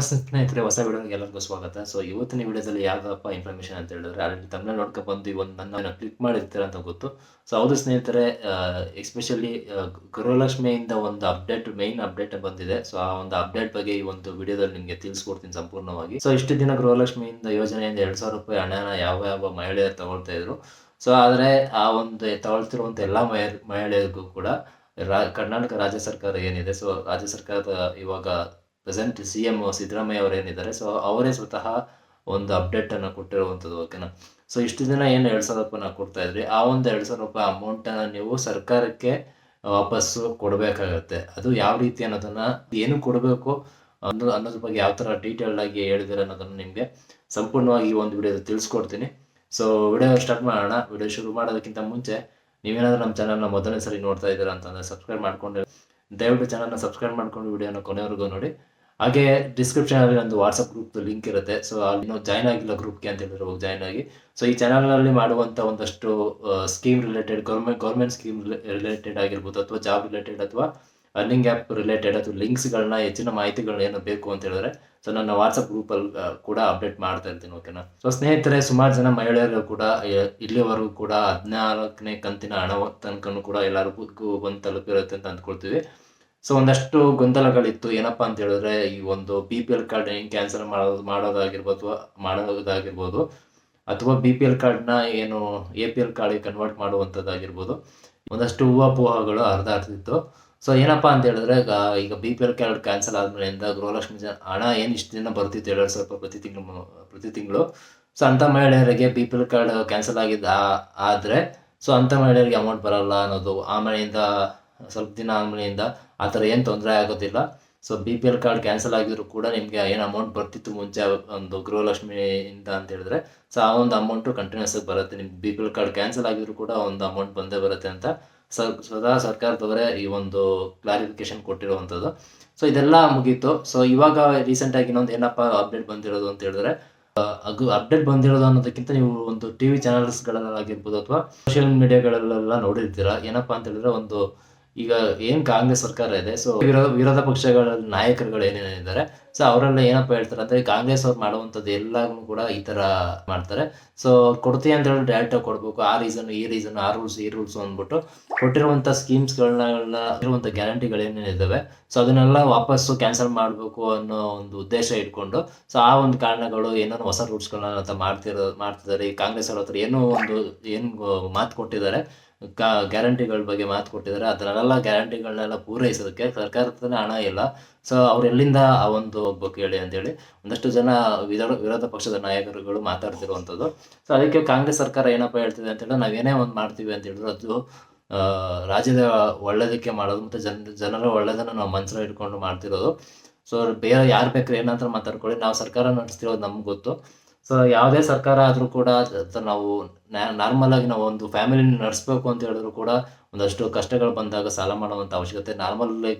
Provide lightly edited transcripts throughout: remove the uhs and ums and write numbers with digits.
ಸ್ನೇಹಿತರೆ, ಹೊಸ ವಿಡಿಯೋಗೆ ಎಲ್ಲರಿಗೂ ಸ್ವಾಗತ. ಇವತ್ತಿನ ವಿಡಿಯೋದಲ್ಲಿ ಯಾವುದಪ್ಪ ಇನ್ಫಾರ್ಮೇಷನ್ ಅಂತ ಹೇಳಿದ್ರೆ, ಅಲ್ಲಿ ತಮ್ಮನ್ನ ನೋಡ್ಕೊಂಡು ಬಂದು ಈ ಒಂದು ನನ್ನ ಕ್ಲಿಕ್ ಮಾಡಿರ್ತೀರ ಅಂತ ಗೊತ್ತು. ಹೌದು ಸ್ನೇಹಿತರೆ, ಎಸ್ಪೆಷಲಿ ಗೃಹಲಕ್ಷ್ಮಿಯಿಂದ ಒಂದು ಮೇನ್ ಅಪ್ಡೇಟ್ ಬಂದಿದೆ. ಆ ಒಂದು ಅಪ್ಡೇಟ್ ಬಗ್ಗೆ ಈ ಒಂದು ವಿಡಿಯೋದಲ್ಲಿ ನಿಮಗೆ ತಿಳಿಸ್ಕೊಡ್ತೀನಿ ಸಂಪೂರ್ಣವಾಗಿ. ಇಷ್ಟು ದಿನ ಗೃಹಲಕ್ಷ್ಮಿಯಿಂದ ಯೋಜನೆಯಿಂದ ₹2,000 ಹಣನ ಯಾವ ಮಹಿಳೆಯರು ತಗೊಳ್ತಾ ಇದ್ರು. ಆದರೆ ಆ ಒಂದು ತಗೊಳ್ತಿರುವಂಥ ಎಲ್ಲ ಮಹಿಳೆಯರಿಗೂ ಕೂಡ ಕರ್ನಾಟಕ ರಾಜ್ಯ ಸರ್ಕಾರ ಏನಿದೆ, ರಾಜ್ಯ ಸರ್ಕಾರದ ಇವಾಗ ಪ್ರೆಸೆಂಟ್ ಸಿಎಂ ಸಿದ್ದರಾಮಯ್ಯ ಅವರು ಏನಿದ್ದಾರೆ, ಅವರೇ ಸ್ವತಃ ಒಂದು ಅಪ್ಡೇಟ್ ಅನ್ನು ಕೊಟ್ಟಿರುವಂಥದ್ದು. ಓಕೆನಾ. ಇಷ್ಟು ದಿನ ಏನು ₹2,000 ನಾವು ಕೊಡ್ತಾ ಇದ್ರಿ, ಆ ಒಂದು ₹2,000 ಅಮೌಂಟನ್ನು ನೀವು ಸರ್ಕಾರಕ್ಕೆ ವಾಪಸ್ಸು ಕೊಡಬೇಕಾಗತ್ತೆ. ಅದು ಯಾವ ರೀತಿ ಅನ್ನೋದನ್ನ, ಏನು ಕೊಡಬೇಕು ಅನ್ನೋದ್ರ ಬಗ್ಗೆ ಯಾವ ಥರ ಡೀಟೇಲ್ಡ್ ಆಗಿ ಹೇಳಿದ್ದಾರೆ ಅನ್ನೋದನ್ನು ನಿಮಗೆ ಸಂಪೂರ್ಣವಾಗಿ ಈ ಒಂದು ವಿಡಿಯೋದಲ್ಲಿ ತಿಳಿಸ್ಕೊಡ್ತೀನಿ. ವಿಡಿಯೋ ಸ್ಟಾರ್ಟ್ ಮಾಡೋಣ. ವಿಡಿಯೋ ಶುರು ಮಾಡೋದಕ್ಕಿಂತ ಮುಂಚೆ ನೀವೇನಾದ್ರೂ ನಮ್ಮ ಚಾನಲ್ನ ಮೊದಲನೇ ಸರಿ ನೋಡ್ತಾ ಇದ್ದೀರಾ ಅಂತಂದರೆ ಸಬ್ಸ್ಕ್ರೈಬ್ ಮಾಡ್ಕೊಂಡು, ದಯವಿಟ್ಟು ಚಾನಲ್ನ ಸಬ್ಸ್ಕ್ರೈಬ್ ಮಾಡ್ಕೊಂಡು ವಿಡಿಯೋನ ಕೊನೆವರೆಗೂ ನೋಡಿ. ಹಾಗೆ ಡಿಸ್ಕ್ರಿಪ್ಷನಲ್ಲಿ ಒಂದು ವಾಟ್ಸಪ್ ಗ್ರೂಪ್ ಲಿಂಕ್ ಇರುತ್ತೆ. ಅಲ್ಲಿ ನಾವು ಜಾಯ್ನ್ ಆಗಿಲ್ಲ ಗ್ರೂಪ್ಗೆ ಅಂತ ಹೇಳಿದ್ರೆ ಹೋಗಿ ಜಾಯ್ನ್ ಆಗಿ. ಈ ಚಾನಲ್ನಲ್ಲಿ ಮಾಡುವಂಥ ಒಂದಷ್ಟು scheme related, government scheme related ಆಗಿರ್ಬೋದು, ಅಥವಾ ಜಾಬ್ ರಿಲೇಟೆಡ್, ಅಥವಾ ಅರ್ನಿಂಗ್ ಆ್ಯಪ್ ರಿಲೇಟೆಡ್, ಅಥವಾ ಲಿಂಕ್ಸ್ಗಳನ್ನ, ಹೆಚ್ಚಿನ ಮಾಹಿತಿಗಳನ್ನ ಏನು ಬೇಕು ಅಂತ ಹೇಳಿದ್ರೆ ನನ್ನ ವಾಟ್ಸಪ್ ಗ್ರೂಪಲ್ಲಿ ಕೂಡ ಅಪ್ಡೇಟ್ ಮಾಡ್ತಾ ಇರ್ತೀನಿ. ಓಕೆನಾ. ಸ್ನೇಹಿತರೆ, ಸುಮಾರು ಜನ ಮಹಿಳೆಯರು ಕೂಡ ಇಲ್ಲಿವರೆಗೂ ಕೂಡ 14ನೇ ಕಂತಿನ ಹಣ ತನಕನೂ ಕೂಡ ಎಲ್ಲರಿಗೂ ಬಂದು ತಲುಪಿರುತ್ತೆ ಅಂತ ಅಂದ್ಕೊಳ್ತೀವಿ. ಒಂದಷ್ಟು ಗೊಂದಲಗಳಿತ್ತು. ಏನಪ್ಪಾ ಅಂತ ಹೇಳಿದ್ರೆ, ಈ ಒಂದು BPL ಕಾರ್ಡ್ ಹೆಂಗ್ ಕ್ಯಾನ್ಸಲ್ ಮಾಡೋದಾಗಿರ್ಬೋದು, ಅಥವಾ BPL ಕಾರ್ಡ್ನ ಏನು APL ಕಾರ್ಡ್ಗೆ ಕನ್ವರ್ಟ್ ಮಾಡುವಂಥದ್ದಾಗಿರ್ಬೋದು, ಒಂದಷ್ಟು ಊಹಾಪೋಹಗಳು ಹರಿದಾಡ್ತಿತ್ತು. ಏನಪ್ಪಾ ಅಂತ ಹೇಳಿದ್ರೆ, ಈಗ BPL ಕಾರ್ಡ್ ಕ್ಯಾನ್ಸಲ್ ಆದ್ಮೇಲಿಂದ ಗೃಹಲಕ್ಷ್ಮಿ ಹಣ ಏನು ಇಷ್ಟು ದಿನ ಬರ್ತಿತ್ತು ₹2,000 ಪ್ರತಿ ತಿಂಗಳು. ಅಂಥ ಮಹಿಳೆಯರಿಗೆ BPL ಕಾರ್ಡ್ ಕ್ಯಾನ್ಸಲ್ ಆದ್ರೆ ಅಂಥ ಮಹಿಳೆಯರಿಗೆ ಅಮೌಂಟ್ ಬರಲ್ಲ ಅನ್ನೋದು, ಆಮೇಲಿಂದ ಸ್ವಲ್ಪ ದಿನ ಆದ್ಮೇಲಿಂದ ಆ ಥರ ಏನು ತೊಂದರೆ ಆಗೋದಿಲ್ಲ. BPL ಕಾರ್ಡ್ ಕ್ಯಾನ್ಸಲ್ ಆಗಿದ್ರು ಕೂಡ ನಿಮಗೆ ಏನು ಅಮೌಂಟ್ ಬರ್ತಿತ್ತು ಮುಂಚೆ ಒಂದು ಗೃಹಲಕ್ಷ್ಮಿಯಿಂದ ಅಂತ ಹೇಳಿದ್ರೆ, ಆ ಒಂದು ಅಮೌಂಟು ಕಂಟಿನ್ಯೂಸ್ ಆಗಿ ಬರುತ್ತೆ. ನಿಮ್ಗೆ BPL ಕಾರ್ಡ್ ಕ್ಯಾನ್ಸಲ್ ಆಗಿದ್ರು ಕೂಡ ಒಂದು ಅಮೌಂಟ್ ಬಂದೇ ಬರುತ್ತೆ ಅಂತ ಸ್ವತಃ ಸರ್ಕಾರದವರೇ ಈ ಒಂದು ಕ್ಲಾರಿಫಿಕೇಶನ್ ಕೊಟ್ಟಿರುವಂಥದ್ದು. ಇದೆಲ್ಲ ಮುಗೀತು. ಇವಾಗ ರೀಸೆಂಟಾಗಿ ಇನ್ನೊಂದು ಏನಪ್ಪ ಅಪ್ಡೇಟ್ ಬಂದಿರೋದು ಅಂತ ಹೇಳಿದ್ರೆ, ಅಪ್ಡೇಟ್ ಬಂದಿರೋದು ಅನ್ನೋದಕ್ಕಿಂತ ನೀವು ಒಂದು TV ಚಾನಲ್ಸ್ಗಳಲ್ಲಾಗಿರ್ಬೋದು, ಅಥವಾ ಸೋಷಿಯಲ್ ಮೀಡಿಯಾಗಳಲ್ಲೆಲ್ಲ ನೋಡಿರ್ತೀರಾ. ಏನಪ್ಪಾ ಅಂತ ಹೇಳಿದ್ರೆ, ಈಗ ಏನ್ ಕಾಂಗ್ರೆಸ್ ಸರ್ಕಾರ ಇದೆ, ವಿರೋಧ ಪಕ್ಷಗಳ ನಾಯಕರುಗಳು ಏನೇನಿದ್ದಾರೆ, ಅವರೆಲ್ಲ ಏನಪ್ಪಾ ಹೇಳ್ತಾರೆ ಅಂದ್ರೆ, ಕಾಂಗ್ರೆಸ್ ಅವ್ರು ಮಾಡುವಂಥದ್ದು ಎಲ್ಲಾನು ಕೂಡ ಈ ತರ ಮಾಡ್ತಾರೆ. ಕೊಡ್ತೀವಿ ಅಂತ ಹೇಳಿ ಡೈರೆಕ್ಟ್ ಆಗಿ ಕೊಡ್ಬೇಕು, ಆ ರೀಸನ್ ಈ ರೀಸನ್, ಆ ರೂಲ್ಸ್ ಈ ರೂಲ್ಸ್ ಅಂದ್ಬಿಟ್ಟು ಕೊಟ್ಟಿರುವಂತ ಸ್ಕೀಮ್ಸ್ಗಳನ್ನ, ಇರುವಂತ ಗ್ಯಾರಂಟಿಗಳು ಏನೇನಿದ್ದಾವೆ, ಅದನ್ನೆಲ್ಲ ವಾಪಸ್ಸು ಕ್ಯಾನ್ಸಲ್ ಮಾಡಬೇಕು ಅನ್ನೋ ಒಂದು ಉದ್ದೇಶ ಇಟ್ಕೊಂಡು, ಆ ಒಂದು ಕಾರಣಗಳು ಏನಾದ್ರು ಹೊಸ ರೂಲ್ಸ್ಗಳನ್ನ ಮಾಡ್ತಿದ್ದಾರೆ. ಈ ಕಾಂಗ್ರೆಸ್ ಅವ್ರ ಹತ್ರ ಏನು ಮಾತು ಕೊಟ್ಟಿದ್ದಾರೆ, ಗ್ಯಾರಂಟಿಗಳ ಬಗ್ಗೆ ಮಾತು ಕೊಟ್ಟಿದ್ದಾರೆ, ಅದನ್ನೆಲ್ಲ ಗ್ಯಾರಂಟಿಗಳನ್ನೆಲ್ಲ ಪೂರೈಸೋದಕ್ಕೆ ಸರ್ಕಾರದ ಹಣ ಇಲ್ಲ. ಅವ್ರು ಎಲ್ಲಿಂದ ಆ ಒಂದು ಹೋಗ್ಬೇಕು ಹೇಳಿ ಅಂತೇಳಿ ಒಂದಷ್ಟು ಜನ ವಿರೋಧ ಪಕ್ಷದ ನಾಯಕರುಗಳು ಮಾತಾಡ್ತಿರುವಂಥದ್ದು. ಅದಕ್ಕೆ ಕಾಂಗ್ರೆಸ್ ಸರ್ಕಾರ ಏನಪ್ಪ ಹೇಳ್ತಿದೆ ಅಂತ ಹೇಳಿದ್ರೆ, ನಾವೇನೇ ಒಂದು ಮಾಡ್ತೀವಿ ಅಂತ ಹೇಳಿದ್ರೆ ಅದು ರಾಜ್ಯದ ಒಳ್ಳೇದಕ್ಕೆ ಮಾಡೋದು, ಮತ್ತು ಜನರ ಒಳ್ಳೇದನ್ನು ನಾವು ಮನಸ್ಸಲ್ಲಿ ಇಟ್ಕೊಂಡು ಮಾಡ್ತಿರೋದು. ಬೇರೆ ಯಾರು ಬೇಕಾದ್ರೆ ಏನಂತ ಮಾತಾಡ್ಕೊಳ್ಳಿ, ನಾವು ಸರ್ಕಾರ ನಡೆಸ್ತಿರೋದು ನಮ್ಗೆ ಗೊತ್ತು. ಯಾವುದೇ ಸರ್ಕಾರ ಆದರೂ ಕೂಡ ನಾವು ನಾರ್ಮಲ್ ಆಗಿ ನಾವು ಒಂದು ಫ್ಯಾಮಿಲಿನ ನಡೆಸಬೇಕು ಅಂತ ಹೇಳಿದ್ರು ಕೂಡ ಒಂದಷ್ಟು ಕಷ್ಟಗಳು ಬಂದಾಗ ಸಾಲ ಮಾಡುವಂಥ ಅವಶ್ಯಕತೆ, ನಾರ್ಮಲ್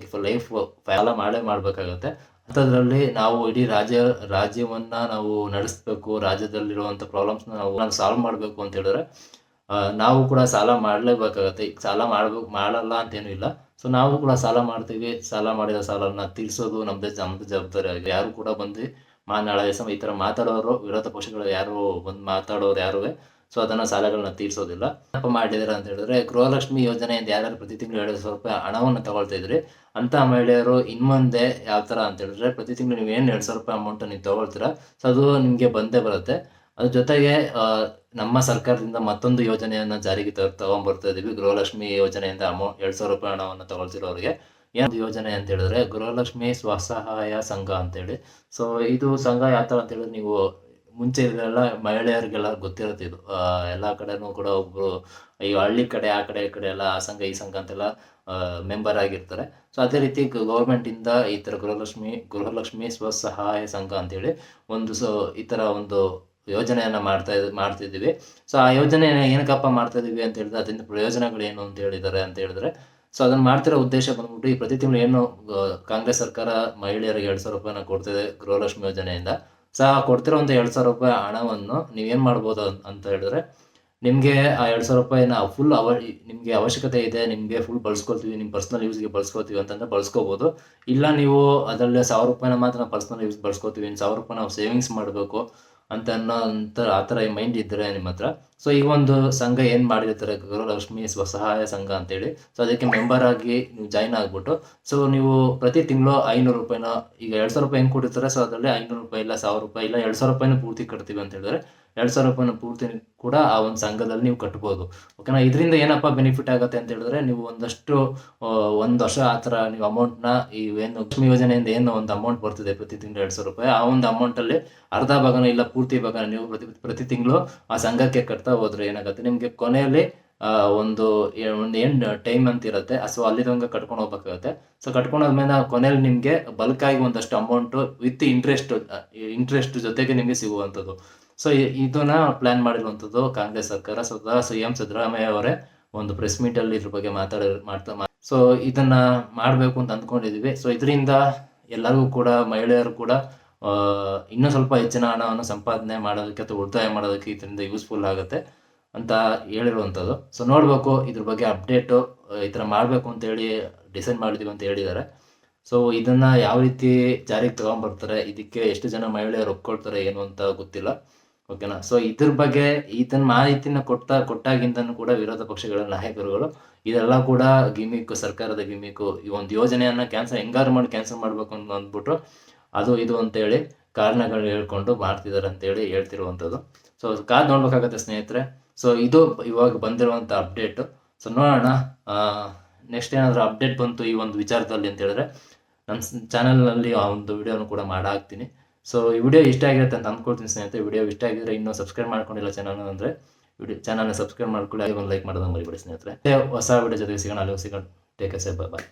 ಲೈಫ್ ಸಾಲ ಮಾಡಬೇಕಾಗತ್ತೆ. ಅಂಥದ್ರಲ್ಲಿ ನಾವು ಇಡೀ ರಾಜ್ಯವನ್ನ ನಾವು ನಡೆಸಬೇಕು, ರಾಜ್ಯದಲ್ಲಿರುವಂಥ ಪ್ರಾಬ್ಲಮ್ಸ್ನ ನಾವು ಸಾಲ್ವ್ ಮಾಡಬೇಕು ಅಂತ ಹೇಳಿದ್ರೆ ನಾವು ಕೂಡ ಸಾಲ ಮಾಡಲೇಬೇಕಾಗತ್ತೆ. ಸಾಲ ಮಾಡಲ್ಲ ಅಂತೇನೂ ಇಲ್ಲ. ನಾವು ಕೂಡ ಸಾಲ ಮಾಡ್ತೀವಿ. ಸಾಲ ಮಾಡಿದ ಸಾಲನ ತೀರಿಸೋದು ನಮ್ದು ಜವಾಬ್ದಾರಿ ಆಗಿದೆ. ಯಾರು ಕೂಡ ಬಂದು ನಾಳೆ ಈ ಥರ ಮಾತಾಡೋರು, ವಿರೋಧ ಪಕ್ಷಗಳು ಯಾರು ಬಂದು ಮಾತಾಡೋರು ಯಾರುವೆ ಅದನ್ನ ಸಾಲಗಳನ್ನ ತೀರಿಸೋದಿಲ್ಲ. ಏನಪ್ಪ ಮಾಡಿದಾರೆ ಅಂತ ಹೇಳಿದ್ರೆ, ಗೃಹಲಕ್ಷ್ಮಿ ಯೋಜನೆಯಿಂದ ಯಾರ್ಯಾರು ಪ್ರತಿ ತಿಂಗಳು ₹2,000 ಹಣವನ್ನು ತಗೊಳ್ತಾ ಇದ್ರಿ, ಅಂತ ಮಹಿಳೆಯರು ಇನ್ಮುಂದೆ ಯಾವ ಥರ ಅಂತ ಹೇಳಿದ್ರೆ, ಪ್ರತಿ ತಿಂಗಳು ನೀವು ಏನು ₹2,000 ಅಮೌಂಟ್ ನೀವು ತಗೊಳ್ತೀರಾ, ಅದು ನಿಮಗೆ ಬಂದೇ ಬರುತ್ತೆ. ಅದ್ರ ಜೊತೆಗೆ ನಮ್ಮ ಸರ್ಕಾರದಿಂದ ಮತ್ತೊಂದು ಯೋಜನೆಯನ್ನ ಜಾರಿಗೆ ತಗೊಂಡ್ಬರ್ತಾ ಇದೀವಿ. ಗೃಹಲಕ್ಷ್ಮಿ ಯೋಜನೆಯಿಂದ ₹2,000 ಹಣವನ್ನು ತಗೊಳ್ತಿರೋರಿಗೆ ಏನು ಯೋಜನೆ ಅಂತ ಹೇಳಿದ್ರೆ, ಗೃಹಲಕ್ಷ್ಮಿ ಸ್ವಸಹಾಯ ಸಂಘ ಅಂತೇಳಿ. ಇದು ಸಂಘ ಯಾವ ಥರ ಅಂತ ಹೇಳಿದ್ರೆ, ನೀವು ಮುಂಚೆ ಇದೆಲ್ಲ ಮಹಿಳೆಯರಿಗೆಲ್ಲ ಗೊತ್ತಿರುತ್ತೆ. ಇದು ಎಲ್ಲ ಕಡೆನೂ ಕೂಡ ಒಬ್ರು ಈ ಹಳ್ಳಿ ಕಡೆ ಆ ಕಡೆ ಈ ಕಡೆ ಎಲ್ಲ ಆ ಸಂಘ ಈ ಸಂಘ ಅಂತೆಲ್ಲ ಮೆಂಬರ್ ಆಗಿರ್ತಾರೆ. ಅದೇ ರೀತಿ ಗೌರ್ಮೆಂಟ್ ಇಂದ ಈ ಥರ ಗೃಹಲಕ್ಷ್ಮಿ ಸ್ವಸಹಾಯ ಸಂಘ ಅಂತೇಳಿ ಒಂದು ಈ ಥರ ಒಂದು ಯೋಜನೆಯನ್ನ ಮಾಡ್ತಿದ್ದೀವಿ. ಆ ಯೋಜನೆ ಏನಕ್ಕಪ್ಪ ಮಾಡ್ತಾ ಇದೀವಿ ಅಂತ ಹೇಳಿದ್ರೆ, ಅದರಿಂದ ಪ್ರಯೋಜನಗಳು ಏನು ಅಂತ ಹೇಳಿದ್ದಾರೆ ಅಂತ ಹೇಳಿದ್ರೆ, ಅದನ್ನ ಮಾಡ್ತಿರೋ ಉದ್ದೇಶ ಬಂದ್ಬಿಟ್ಟು, ಈ ಪ್ರತಿ ತಿಂಗಳು ಏನು ಕಾಂಗ್ರೆಸ್ ಸರ್ಕಾರ ಮಹಿಳೆಯರಿಗೆ ₹2,000 ಕೊಡ್ತಿದೆ ಗೃಹಲಕ್ಷ್ಮಿ ಯೋಜನೆಯಿಂದ, ಕೊಡ್ತಿರೋಂಥ ₹2,000 ಹಣವನ್ನು ನೀವೇನ್ ಮಾಡ್ಬೋದು ಅಂತ ಹೇಳಿದ್ರೆ, ನಿಮಗೆ ಆ 2,000 ರೂಪಾಯಿನ ಫುಲ್ ನಿಮಗೆ ಅವಶ್ಯಕತೆ ಇದೆ, ನಿಮಗೆ ಫುಲ್ ಬಳಸ್ಕೊಳ್ತೀವಿ, ನಿಮ್ಮ ಪರ್ಸನಲ್ ಯೂಸ್ಗೆ ಬಳಸ್ಕೊಳ್ತೀವಿ ಅಂತಂದ್ರೆ ಬಳಸ್ಕೋಬೋದು. ಇಲ್ಲ ನೀವು ಅದರಲ್ಲಿ 1,000 ರೂಪಾಯಿನ ಮಾತ್ರ ನಾವು ಪರ್ಸನಲ್ ಯೂಸ್ ಬಳಸ್ಕೊತೀವಿ, ಇನ್ನು 1,000 ರೂಪಾಯಿ ನಾವು ಸೇವಿಂಗ್ಸ್ ಮಾಡಬೇಕು ಆ ಥರ ಮೈಂಡ್ ಇದ್ದರೆ ನಿಮ್ಮ ಹತ್ರ, ಸೊ ಈ ಒಂದು ಸಂಘ ಏನು ಮಾಡಿರ್ತಾರೆ ಗೃಹಲಕ್ಷ್ಮಿ ಸ್ವಸಹಾಯ ಸಂಘ ಅಂತೇಳಿ, ಸೊ ಅದಕ್ಕೆ ಮೆಂಬರ್ ಆಗಿ ನೀವು ಜಾಯ್ನ್ ಆಗಿಬಿಟ್ಟು, ಸೊ ನೀವು ಪ್ರತಿ ತಿಂಗಳು 500 ರೂಪಾಯಿನ, ಈಗ 2,000 ರೂಪಾಯಿ ಹೆಂಗೆ ಕೊಟ್ಟಿರ್ತಾರೆ, ಸೊ ಅದರಲ್ಲಿ 500 ರೂಪಾಯಿ ಇಲ್ಲ 1,000 ರೂಪಾಯಿ ಇಲ್ಲ 2,000 ರೂಪಾಯಿನ ಪೂರ್ತಿ ಕಟ್ತೀವಿ ಅಂತ ಹೇಳಿದ್ರೆ 2,000 ರೂಪಾಯಿನ ಪೂರ್ತಿ ಕೂಡ ಆ ಒಂದು ಸಂಘದಲ್ಲಿ ನೀವು ಕಟ್ಬೋದು. ಓಕೆನಾ. ಇದರಿಂದ ಏನಪ್ಪ ಬೆನಿಫಿಟ್ ಆಗುತ್ತೆ ಅಂತ ಹೇಳಿದ್ರೆ, ನೀವು ಒಂದಷ್ಟು 1 ವರ್ಷ ಆ ಥರ ನೀವು ಅಮೌಂಟ್ನ ಏನು ಲಕ್ಷ್ಮಿ ಯೋಜನೆಯಿಂದ ಏನು ಒಂದು ಅಮೌಂಟ್ ಬರ್ತಿದೆ ಪ್ರತಿ ತಿಂಗಳು 2,000 ರೂಪಾಯಿ, ಆ ಒಂದು ಅಮೌಂಟಲ್ಲಿ ಅರ್ಧ ಭಾಗನ ಇಲ್ಲ ಪೂರ್ತಿ ಭಾಗನ ನೀವು ಪ್ರತಿ ತಿಂಗಳು ಆ ಸಂಘಕ್ಕೆ ಕಟ್ತಾ ಹೋದ್ರೆ ಏನಾಗುತ್ತೆ, ನಿಮಗೆ ಕೊನೆಯಲ್ಲಿ ಒಂದು ಎಂಡ್ ಟೈಮ್ ಅಂತ ಇರುತ್ತೆ, ಸೊ ಅಲ್ಲಿ ತನಕ ಕಟ್ಕೊಂಡು ಹೋಗ್ಬೇಕಾಗುತ್ತೆ. ಸೊ ಕಟ್ಕೊಂಡು ಹೋದ್ಮೇಲೆ ಕೊನೆಯಲ್ಲಿ ನಿಮಗೆ ಬಲ್ಕಾಗಿ ಒಂದಷ್ಟು ಅಮೌಂಟು ವಿತ್ ಇಂಟ್ರೆಸ್ಟ್ ಜೊತೆಗೆ ನಿಮಗೆ ಸಿಗುವಂಥದ್ದು. ಸೊ ಇದನ್ನ ಪ್ಲಾನ್ ಮಾಡಿರುವಂಥದ್ದು ಕಾಂಗ್ರೆಸ್ ಸರ್ಕಾರ. ಸ್ವತಃ CM ಸಿದ್ದರಾಮಯ್ಯ ಅವರೇ ಒಂದು ಪ್ರೆಸ್ ಮೀಟಲ್ಲಿ ಇದ್ರ ಬಗ್ಗೆ ಸೊ ಇದನ್ನ ಮಾಡಬೇಕು ಅಂತ ಅಂದ್ಕೊಂಡಿದ್ದೀವಿ. ಸೊ ಇದರಿಂದ ಎಲ್ಲರಿಗೂ ಕೂಡ, ಮಹಿಳೆಯರು ಕೂಡ ಇನ್ನೂ ಸ್ವಲ್ಪ ಹೆಚ್ಚಿನ ಹಣವನ್ನು ಸಂಪಾದನೆ ಮಾಡೋದಕ್ಕೆ ಅಥವಾ ಉಳಿತಾಯ ಮಾಡೋದಕ್ಕೆ ಇದರಿಂದ ಯೂಸ್ಫುಲ್ ಆಗುತ್ತೆ ಅಂತ ಹೇಳಿರುವಂಥದ್ದು. ಸೊ ನೋಡಬೇಕು ಇದ್ರ ಬಗ್ಗೆ ಅಪ್ಡೇಟು, ಈ ಥರ ಮಾಡಬೇಕು ಅಂತೇಳಿ ಡಿಸೈಡ್ ಮಾಡಿದ್ದೀವಿ ಅಂತ ಹೇಳಿದ್ದಾರೆ. ಸೊ ಇದನ್ನು ಯಾವ ರೀತಿ ಜಾರಿಗೆ ತೊಗೊಂಬರ್ತಾರೆ, ಇದಕ್ಕೆ ಎಷ್ಟು ಜನ ಮಹಿಳೆಯರು ಒಪ್ಕೊಳ್ತಾರೆ ಏನು ಅಂತ ಗೊತ್ತಿಲ್ಲ. ಓಕೆನಾ. ಸೊ ಇದ್ರ ಬಗ್ಗೆ ಇದನ್ನ ಮಾಹಿತಿನ ಕೊಟ್ಟಾಗಿಂದನೂ ಕೂಡ ವಿರೋಧ ಪಕ್ಷಗಳ ನಾಯಕರುಗಳು ಇದೆಲ್ಲ ಕೂಡ ಗಿಮಿಕ್ಕು, ಸರ್ಕಾರದ ಗಿಮಿಕ್ಕು, ಈ ಒಂದು ಯೋಜನೆಯನ್ನು ಹೆಂಗಾರು ಮಾಡಿ ಕ್ಯಾನ್ಸಲ್ ಮಾಡಬೇಕು ಅಂತ ಅಂದ್ಬಿಟ್ಟು ಅದು ಇದು ಅಂತೇಳಿ ಕಾರಣಗಳು ಹೇಳ್ಕೊಂಡು ಮಾಡ್ತಿದ್ದಾರೆ ಅಂತೇಳಿ ಹೇಳ್ತಿರುವಂಥದ್ದು. ಸೊ ಕಾದು ನೋಡ್ಬೇಕಾಗತ್ತೆ ಸ್ನೇಹಿತರೆ. ಸೊ ಇದು ಇವಾಗ ಬಂದಿರುವಂಥ ಅಪ್ಡೇಟು. ಸೊ ನೋಡೋಣ ನೆಕ್ಸ್ಟ್ ಏನಾದರೂ ಅಪ್ಡೇಟ್ ಬಂತು ಈ ಒಂದು ವಿಚಾರದಲ್ಲಿ ಅಂತ ಹೇಳಿದ್ರೆ ನನ್ನ ಚಾನಲ್ನಲ್ಲಿ ಆ ಒಂದು ವಿಡಿಯೋನು ಕೂಡ ಹಾಕ್ತೀನಿ. ಸೊ ಈ ವಿಡಿಯೋ ಇಷ್ಟ ಆಗಿರುತ್ತೆ ಅಂತ ಅಂದ್ಕೊಳ್ತೀನಿ ಸ್ನೇಹಿತರೆ. ವಿಡಿಯೋ ಇಷ್ಟ ಆಗಿದ್ರೆ ಇನ್ನೂ ಸಬ್ಸ್ಕ್ರೈಬ್ ಮಾಡ್ಕೊಂಡಿಲ್ಲ ಚಾನಲ್ ಅಂದರೆ ಚಾನಲ್ನ ಸಬ್ಸ್ಕ್ರೈಬ್ ಮಾಡ್ಕೊಳ್ಳಿ, ಒಂದು ಲೈಕ್ ಮಾಡೋದನ್ನು ಮರಿಬೇಡಿ ಸ್ನೇಹಿತರೆ. ಹೊಸ ವಿಡಿಯೋ ಜೊತೆಗೆ ಸಿಗೋಣ, ಅಲ್ಲಿ ಸಿಗೋಣ. ಟೇಕ್ ಕೇರ್, ಬಾಯ್.